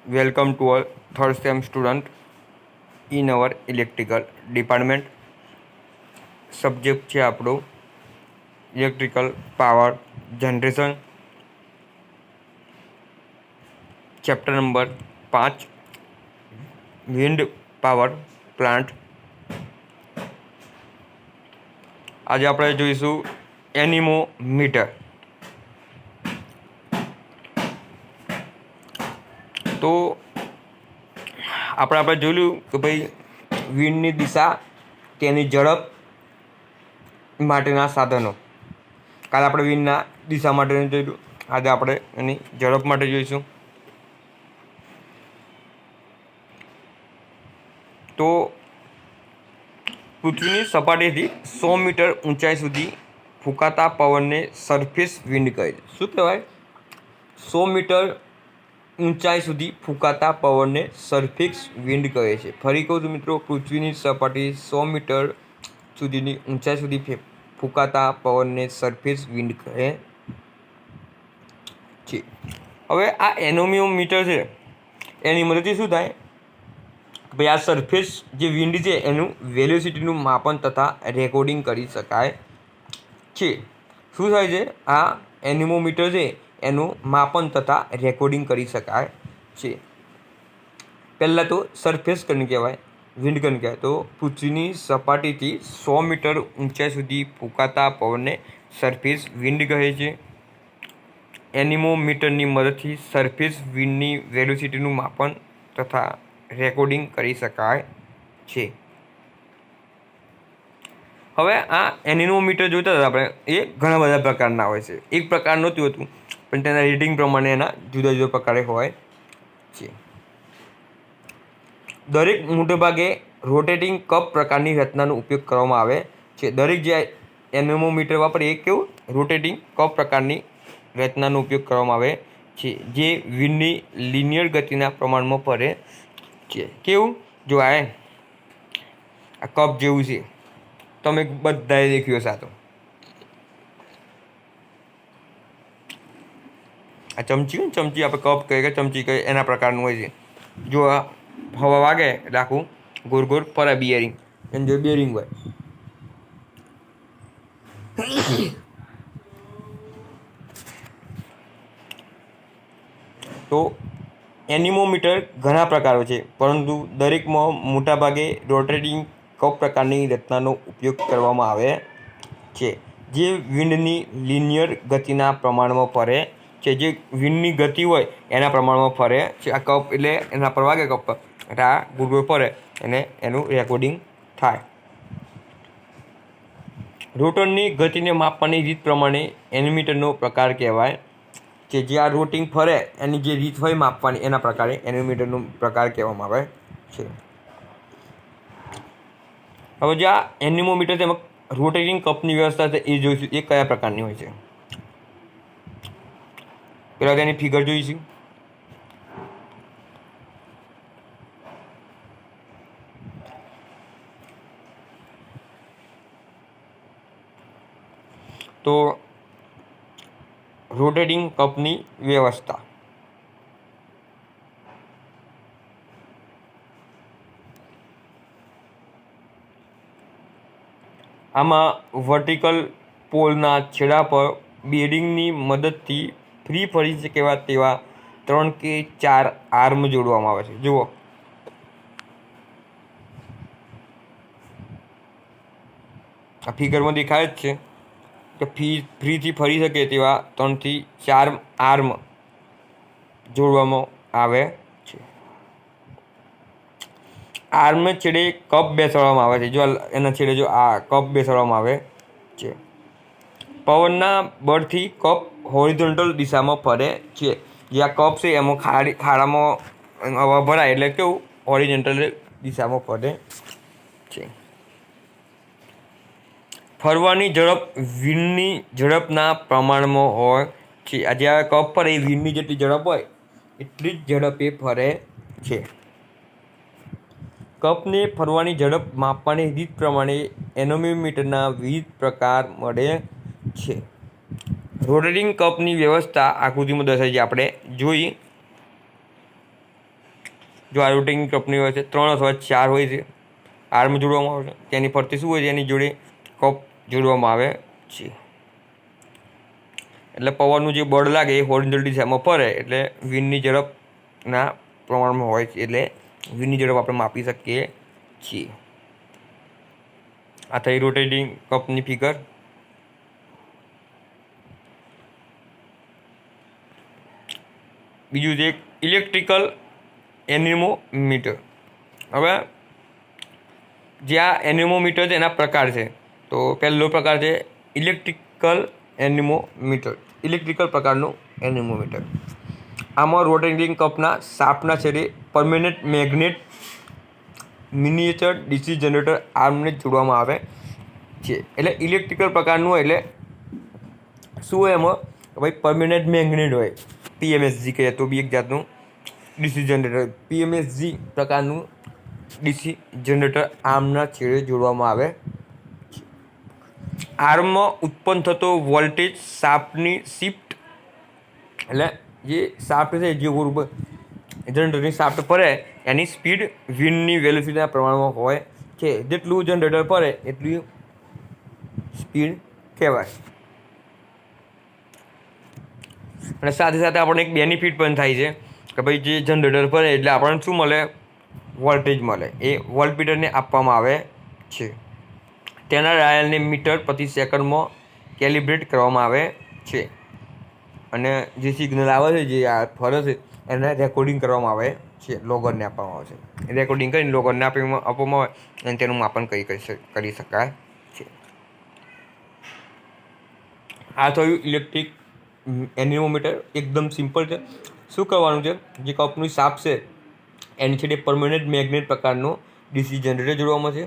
Welcome to all third sem student in our electrical department. Subject છે આપણો electrical power generation, chapter number 5 wind power plant. આજે આપણે જોઈશું એનિમોમીટર. તો આપણે જોયું કે ભાઈ વિન્ડની દિશા, તેની ઝડપ માટેના સાધનો. કાલે આપણે વિન્ડના દિશા માટેનું જોયું, આજે આપણે એની ઝડપ માટે જોઈશું. તો પૃથ્વીની સપાટીથી 100 મીટર ઊંચાઈ સુધી ફૂંકાતા પવનને સરફેસ વિન્ડ કહે છે. શું કહેવાય? 100 મીટર ઊંચાઈ સુધી ફૂંકાતા પવનને સરફેસ વિન્ડ કહે છે. ફરી કહું છું મિત્રો, પૃથ્વીની સપાટી 100 મીટર સુધીની ઊંચાઈ સુધી ફૂંકાતા પવનને સરફેસ વિન્ડ કહે છે. હવે આ એનિમોમીટર છે, એની મદદથી શું થાય? ભાઈ આ સરફેસ જે વિન્ડ છે એનું વેલોસિટીનું માપન તથા રેકોર્ડિંગ કરી શકાય છે. શું થાય છે? આ એનિમોમીટર છે એનું માપન તથા રેકોર્ડિંગ કરી શકાય છે. પહેલાં તો સરફેસ કન કહેવાય, વિન્ડ કન કહેવાય. તો પૃથ્વીની સપાટીથી 100 મીટર ઊંચાઈ સુધી ફૂંકાતા પવનને સરફેસ વિન્ડ કહે છે. એનિમોમીટરની મદદથી સરફેસ વિન્ડની વેલોસિટીનું માપન તથા રેકોર્ડિંગ કરી શકાય છે. હવે આ એનિમોમીટર જોતા હતા આપણે, એ ઘણા બધા પ્રકારના હોય છે. એક પ્રકાર નહોતું હતું, પણ તેના રીડિંગ પ્રમાણે એના જુદા જુદા પ્રકારે હોય છે. દરેક મોટેભાગે રોટેટિંગ કપ પ્રકારની રચનાનો ઉપયોગ કરવામાં આવે છે. દરેક જે એનિમોમીટર વાપરે એ કેવું રોટેટિંગ કપ પ્રકારની રચનાનો ઉપયોગ કરવામાં આવે છે, જે વિન્ડની લિનિયર ગતિના પ્રમાણમાં ફરે છે. કેવું? જો આ કપ જેવું છે, તમે બધાએ દેખ્યું હશે. આ ચમચી આપણે કપ કહીએ કે ચમચી કહીએ, એના પ્રકારનું હોય છે. જો આ હવા વાગે એટલે આખું ગોળ ગોળ ફરે બિયરિંગ, એને જો બિયરિંગ હોય. તો એનિમોમીટર ઘણા પ્રકારો છે, પરંતુ દરેકમાં મોટાભાગે રોટેટિંગ કપ પ્રકારની રચનાનો ઉપયોગ કરવામાં આવે છે, જે વિન્ડની લિનિયર ગતિના પ્રમાણમાં ફરે છે. જે વિન્ડની ગતિ હોય એના પ્રમાણમાં ફરે છે. આ કપ એટલે એના પર વાગે કપ પર એટલે આ ગુરગુર ફરે અને એનું રેકોર્ડિંગ થાય. રોટરની ગતિને માપવાની રીત પ્રમાણે એનિમીટરનો પ્રકાર કહેવાય છે. જે આ રોટિંગ ફરે એની જે રીત હોય માપવાની, એના પ્રકારે એનિમીટરનો પ્રકાર કહેવામાં આવે છે. હવે જે આ એનિમોમીટર તેમાં રોટેટિંગ કપની વ્યવસ્થા છે એ જોઈશું, એ કયા પ્રકારની હોય છે. પહેલાં તેની ફિગર જોઈશું. તો રોટેટિંગ કપની વ્યવસ્થા. આમાં વર્ટિકલ પોલના છેડા પર બેરિંગની મદદથી ફ્રી ફરી શકે તેવા 3 કે 4 આર્મ જોડવામાં આવે છે. જુઓ, આ ફિગરમાં દેખાય જ છે કે ફ્રીથી ફરી શકે તેવા 3 થી 4 આર્મ જોડવામાં આવે છે. આર્મ છેડે કપ બેસાડવામાં આવે છે. જો એના છેડે જો આ કપ બેસાડવામાં આવે છે. પવનના બળથી કપ હોરિઝોન્ટલ દિશામાં ફરે છે. જે આ કપ છે એમાં ખાડામાં હવા ભરાય એટલે કેવું હોરિઝોન્ટલ દિશામાં ફરે છે. ફરવાની ઝડપ વિન્ડની ઝડપના પ્રમાણમાં હોય છે. આજે આ કપ પર એ વિન્ડની જેટલી ઝડપ હોય એટલી જ ઝડપે ફરે છે. કપને ફરવાની ઝડપ માપવાની રીત પ્રમાણે એનિમોમીટરના વિવિધ પ્રકાર મળે છે. રોટેટિંગ કપની વ્યવસ્થા આકૃતિમાં દર્શાવી છે, આપણે જોઈ. જો આ રોટેટિંગ કપની હોય છે 3 અથવા 4 હોય છે, આર્મ જોડવામાં આવે છે, તેની ફરતે શું હોય છે, એની જોડે કપ જોડવામાં આવે છે. એટલે પવનનું જે બળ લાગે એ હોરિઝોન્ટલ દિશામાં ફરે એટલે વિન્ડની ઝડપના પ્રમાણમાં હોય છે, એટલે વિન્ડની ઝડપ આપણે માપી શકીએ છીએ. આ થઈ રોટેટિંગ કપની ફિગર. બીજું છે ઇલેક્ટ્રિકલ એનિમોમીટર. હવે જે આ એનિમોમીટર છે એના પ્રકાર છે. તો પહેલો પ્રકાર છે ઇલેક્ટ્રિકલ એનિમોમીટર. ઇલેક્ટ્રિકલ પ્રકારનું એનિમોમીટર. આમાં રોટેટિંગ કપના શાફ્ટના છેડે permanent magnet miniature DC generator આર્મને જોડવામાં આવે છે. એટલે ઇલેક્ટ્રિકલ પ્રકારનું હોય એટલે શું હોય એમાં ભાઈ પરમેનન્ટ મેગ્નેટ હોય, પીએમએસજી કહીએ તો બી એક જાતનું ડીસી જનરેટર. પીએમએસજી પ્રકારનું ડીસી જનરેટર આર્મના છેડે જોડવામાં આવે. આર્મમાં ઉત્પન્ન થતો વોલ્ટેજ શાફ્ટની શિફ્ટ, એટલે જે શાફ્ટ છે જે જનરેટરની શાફ્ટ ફરે એની સ્પીડ વિન્ડની વેલોસિટીના પ્રમાણમાં હોય છે. જેટલું જનરેટર ફરે એટલી સ્પીડ કહેવાય. અને સાથે સાથે આપણને એક બેનિફિટ પણ થાય છે કે ભાઈ જે જનરેટર ફરે એટલે આપણને શું મળે, વોલ્ટેજ મળે. એ વોલ્ટમીટરને આપવામાં આવે છે. તેના ડાયલને મીટર પ્રતિ સેકન્ડમાં કેલિબ્રેટ કરવામાં આવે છે. અને જે સિગ્નલ આવે છે જે આ ફરે છે એને રેકોર્ડિંગ કરવામાં આવે છે, લોગરને આપવામાં આવે છે. રેકોર્ડિંગ કરીને લોગરને આપવામાં આવે અને તેનું માપન કરી શકાય છે. આ થયું ઇલેક્ટ્રિક એનિમોમીટર. એકદમ સિમ્પલ છે. શું કરવાનું છે, જે કપનું શાફ્ટ છે એની છેડે પરમેનન્ટ મેગ્નેટ પ્રકારનો ડીસી જનરેટર જોડવામાં છે.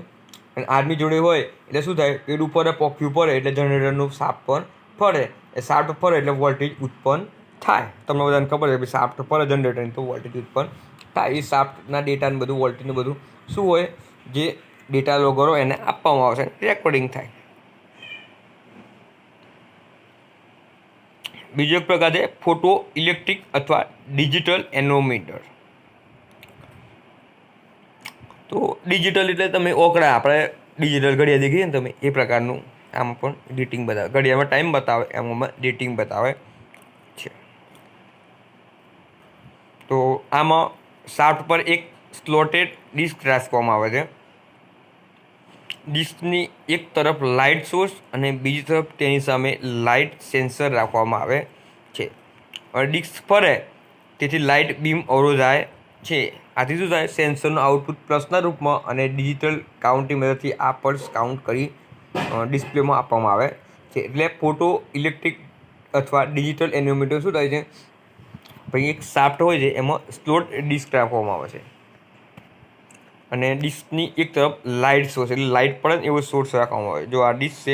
અને આર્મી જોડે હોય એટલે શું થાય, પેલું ફરે પોખ્યું ફરે એટલે જનરેટરનું શાફ્ટ પણ ફરે. એ શાફ્ટ ફરે એટલે વોલ્ટેજ ઉત્પન્ન થાય. તમને બધાને ખબર છે કે શાફ્ટ ફરે જનરેટરની તો વોલ્ટેજ ઉત્પન્ન થાય. એ શાફ્ટના ડેટાને બધું વોલ્ટેજને બધું શું હોય, જે ડેટા લોગરો એને આપવામાં આવશે, રેકોર્ડિંગ થાય. બીજો એક પ્રકાર છે ફોટો ઇલેક્ટ્રિક અથવા ડિજિટલ એનોમીટર. તો ડિજિટલ એટલે તમે ઓકડા આપણે ડિજિટલ ઘડિયાળ દેખીએ ને તમે એ પ્રકારનું આમાં પણ ડેટિંગ બતાવે. ઘડિયાળમાં ટાઈમ બતાવે એમાં ડેટિંગ બતાવે છે. તો આમાં શાફ્ટ પર એક સ્લોટેડ ડિસ્ક રાખવામાં આવે છે. ડિસ્કની એક તરફ લાઇટ સોર્સ અને બીજી તરફ તેની સામે લાઇટ સેન્સર રાખવામાં આવે છે. હવે ડિસ્ક ફરે તેથી લાઇટ બીમ અવરોધાય છે. આથી શું થાય, સેન્સરનું આઉટપુટ પ્લસના રૂપમાં અને ડિજિટલ કાઉન્ટની મદદથી આ પલ્સ કાઉન્ટ કરી ડિસ્પ્લેમાં આપવામાં આવે છે. એટલે ફોટો ઇલેક્ટ્રિક અથવા ડિજિટલ એનિમોમીટર શું થાય છે, ભાઈ એક શાફ્ટ હોય છે એમાં સ્લોટ ડિસ્ક રાખવામાં આવે છે અને ડિસ્કની એક તરફ લાઇટ સોર્સ, એટલે લાઇટ પડે ને એવો સોર્સ રાખવામાં આવે. જો આ ડિસ્ક છે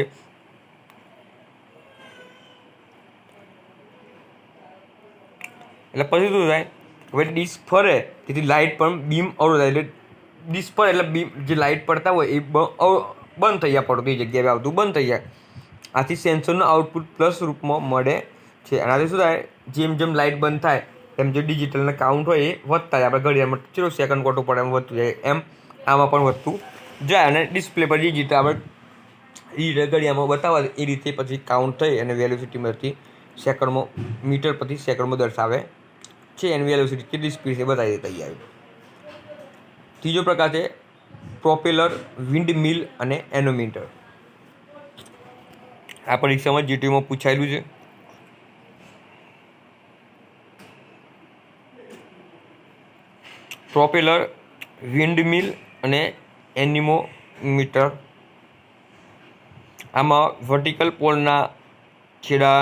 એટલે પછી શું થાય, હવે ડિસ્ક ફરે તેથી લાઇટ પણ બીમ અવરોધાય. એટલે ડિસ્ક ફરે એટલે બીમ જે લાઇટ પડતા હોય એ બંધ થઈ જાય, પડતી જગ્યાએ આવતું બંધ થઈ જાય. આથી સેન્સરનું આઉટપુટ પ્લસ રૂપમાં મળે છે. આનાથી શું થાય, જેમ જેમ લાઇટ બંધ થાય એમ જે ડિજિટલના કાઉન્ટ હોય એ વધતા જાય. આપણે ઘડિયાળમાં ચલો સેકન્ડ કોટો પડે એમ વધતું જાય, એમ આમાં પણ વધતું જાય. અને ડિસ્પ્લે પર જે રીતે આપણે ઘડિયાળમાં બતાવે એ રીતે પછી કાઉન્ટ થઈ અને વેલોસિટીમાંથી સેકન્ડમાં મીટર પ્રતિ સેકન્ડમાં દર્શાવે છે. એની વેલોસિટી કેટલી સ્પીડ છે બતાવી દે તૈયાર. ત્રીજો પ્રકાર છે પ્રોપેલર, વિન્ડ મિલ અને એનોમીટર. આ પરીક્ષામાં જીટીયુમાં પૂછાયેલું છે. પ્રોપેલર, વિન્ડ મિલ અને એનિમોમીટર. આમાં વર્ટિકલ પોલના છેડા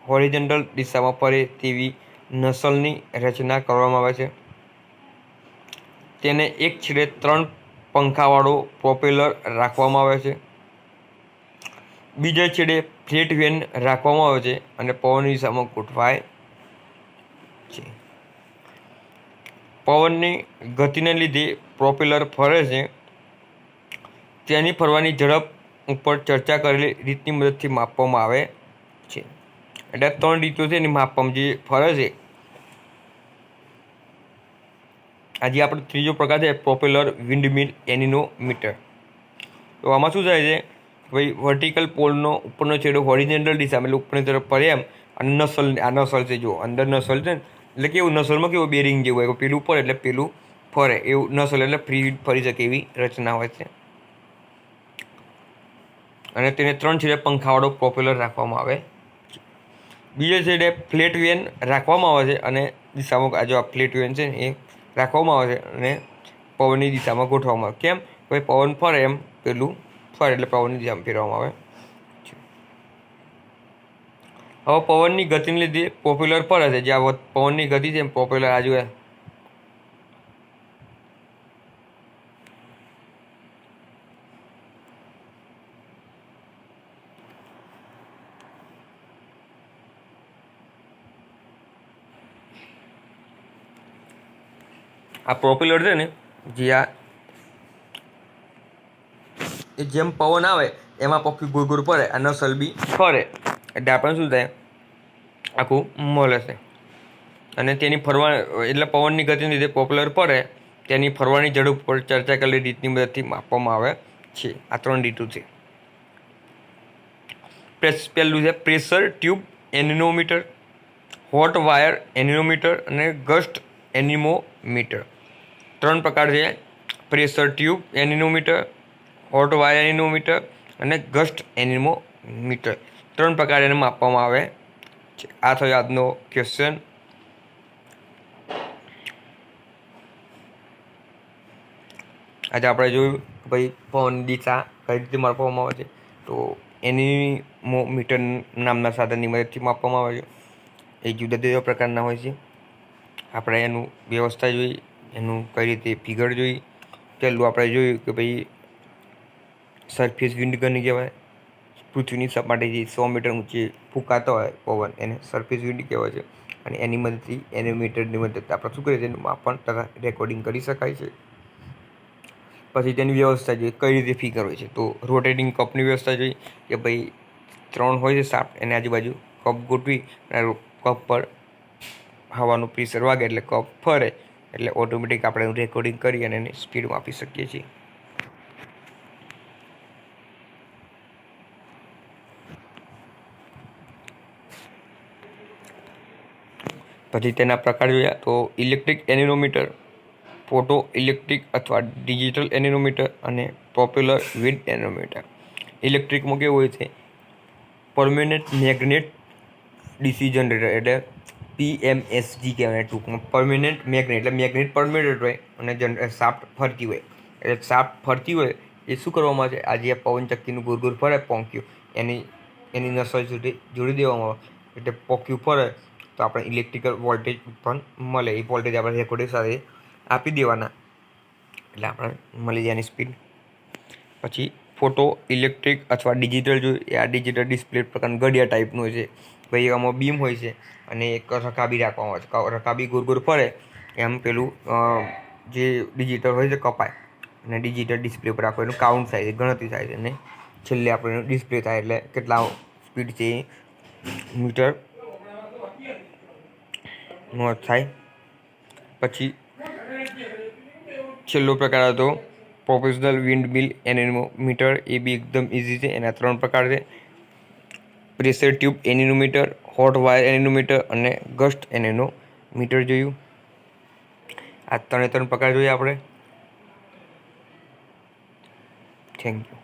હોરિઝોન્ટલ દિશામાં ફરે તેવી નસલની રચના કરવામાં આવે છે. તેને એક છેડે 3 પંખાવાળો પ્રોપેલર રાખવામાં આવે છે. બીજા છેડે ફ્લેટ વેન રાખવામાં આવે છે અને પવનની દિશામાં ગોઠવાય છે. પવનની ગતિને લીધે પ્રોપેલર ફરે છે. તેની ફરવાની ઝડપ ઉપર ચર્ચા કરેલી રીતની મદદથી માપવામાં આવે છે. એટલે 3 રીતો છે એની માપવામાં, જે ફરે છે આજે આપણો ત્રીજો પ્રકાર છે પ્રોપેલર વિન્ડમિલ એનિનોમીટર. તો આમાં શું થાય છે ભાઈ, વર્ટિકલ પોલનો ઉપરનો છેડો હોરિઝોન્ટલ દિશામાં એટલે ઉપરની તરફ ફરે એમ, અને નસલ, આ નસલ છે જો અંદર નસલ છે ને, એટલે કેવું નસલમાં કેવું બેરિંગ જેવું હોય, પેલું ઉપર એટલે પેલું ફરે એવું નસલ, એટલે ફરી શકે એવી રચના હોય છે. અને તેને 3 છેડે પંખાવાળો પ્રોપેલર રાખવામાં આવે છે. બીજા છેડે ફ્લેટ વેન રાખવામાં આવે છે અને દિશામાં આ જો આ ફ્લેટ વેન છે ને એ રાખવામાં આવે છે અને પવનની દિશામાં ગોઠવવામાં આવે. કેમ? ભાઈ પવન ફરે એમ પેલું ફરે એટલે પવનની દિશામાં ફેરવવામાં આવે છે. હવે પવનની ગતિને લીધે પ્રોપેલર ફરે છે. જ્યાં પવનની ગતિ છે એમ પ્રોપેલર આ જોઈએ આ પ્રોપેલર છે ને, જે આ જેમ પવન આવે એમાં પક્ષી ગોળ ગોળ ફરે, આ નસલ બી ફરે એટલે આપણે શું થાય આખું મળે છે. અને તેની ફરવા એટલે પવનની ગતિને લીધે પ્રોપેલર ફરે, તેની ફરવાની ઝડપ પર ચર્ચા કરેલી રીતની મદદથી માપવામાં આવે છે. આ 3 રીતો છે. પહેલું છે પ્રેશર ટ્યુબ એનિનોમીટર, હોટ વાયર એનિનોમીટર અને ગસ્ટ એનિમોમીટર. 3 પ્રકાર છે: પ્રેશર ટ્યુબ એનિનોમીટર, હોટ વાયર એનિનોમીટર અને ગસ્ટ એનિમોમીટર. 3 પ્રકાર એને માપવામાં આવે છે. આ થયો આજનો ક્વેશ્ચન. આજે આપણે જોયું કે ભાઈ પવનની દિશા કઈ રીતે માપવામાં આવે છે. તો એનિમોમીટર નામના સાધનની મદદથી માપવામાં આવે છે. એ જુદા જુદા પ્રકારના હોય છે. આપણે એનું વ્યવસ્થા જોઈ, એનું કઈ રીતે ફિગર જોઈ. પહેલું આપણે જોયું કે ભાઈ સરફેસ વિન્ડ ગન કહેવાય. પૃથ્વીની સપાટીથી 100 મીટર ઊંચે ફૂંકાતો હોય પવન એને સરફેસ વિન્ડ કહેવાય છે. અને એની મદદથી એનિમોમીટરની મદદથી આપણે શું કરીએ છીએ, એનું માપન તથા રેકોર્ડિંગ કરી શકાય છે. પછી તેની વ્યવસ્થા જોઈએ કઈ રીતે ફિગર હોય છે. તો રોટેટિંગ કપની વ્યવસ્થા જોઈ કે ભાઈ 3 હોય છે શાફ્ટ, એની આજુબાજુ કપ ગોઠવી અને કપ પર હવાનું પ્રેશર વાગે એટલે કપ ફરે, એટલે ઓટોમેટિક આપણે એનું રેકોર્ડિંગ કરી અને એની સ્પીડ માપી શકીએ છીએ. પછી તેના પ્રકાર જોયા તો ઇલેક્ટ્રિક એનિનોમીટર, ફોટો ઇલેક્ટ્રિક અથવા ડિજિટલ એનિનોમીટર અને પ્રોપેલર વિન્ડ એનિનોમીટર. ઇલેક્ટ્રિકમાં કેવું હોય છે, પરમેનન્ટ મેગ્નેટ ડીસી જનરેટર એટલે PMSG કહેવાય ટૂંકમાં. પરમેનન્ટ મેગ્નેટ એટલે મેગ્નેટ પરમેનન્ટ હોય અને શાફ્ટ ફરતી હોય. એટલે શાફ્ટ ફરતી હોય એ શું કરવામાં આવે છે, આ જે પવનચક્કીનું ગોળ ગોળ ફરે પોંક્યું એની નસલ સુધી જોડી દેવામાં આવે એટલે પોંક્યું ફરે તો આપણે ઇલેક્ટ્રિકલ વોલ્ટેજ ઉત્પન્ન મળે. એ વોલ્ટેજ આપણે રેકોર્ડિંગ સાથે આપી દેવાના એટલે આપણે મળી જાય એની સ્પીડ. પછી ફોટો ઇલેક્ટ્રિક અથવા ડિજિટલ જોઈએ. એ આ ડિજિટલ ડિસ્પ્લે પ્રકારનું ઘડિયાળ ટાઈપનું હોય છે. ભાઈ આમાં બીમ હોય છે અને એક રકાબી રાખવામાં આવે છે. રકાબી ગોળ ગોળ ફરે એમ પેલું જે ડિજિટલ હોય છે કપાય અને ડિજિટલ ડિસ્પ્લે પર આખું એનું કાઉન્ટ થાય છે, ગણતરી થાય છે અને છેલ્લે આપણે એનું ડિસ્પ્લે થાય એટલે કેટલા સ્પીડ છે એ મીટર થાય. પછી છેલ્લો પ્રકાર હતો પ્રોફેશનલ વિન્ડ મિલ એનિનોમીટર. એ બી એકદમ ઇઝી છે. એના 3 પ્રકાર છે: પ્રેશર ટ્યુબ એનિનોમીટર, હોટ વાયર એનિનોમીટર અને ગસ્ટ એનિનોમીટર જોયું. આ 3 પ્રકાર જોઈએ આપણે. Thank you.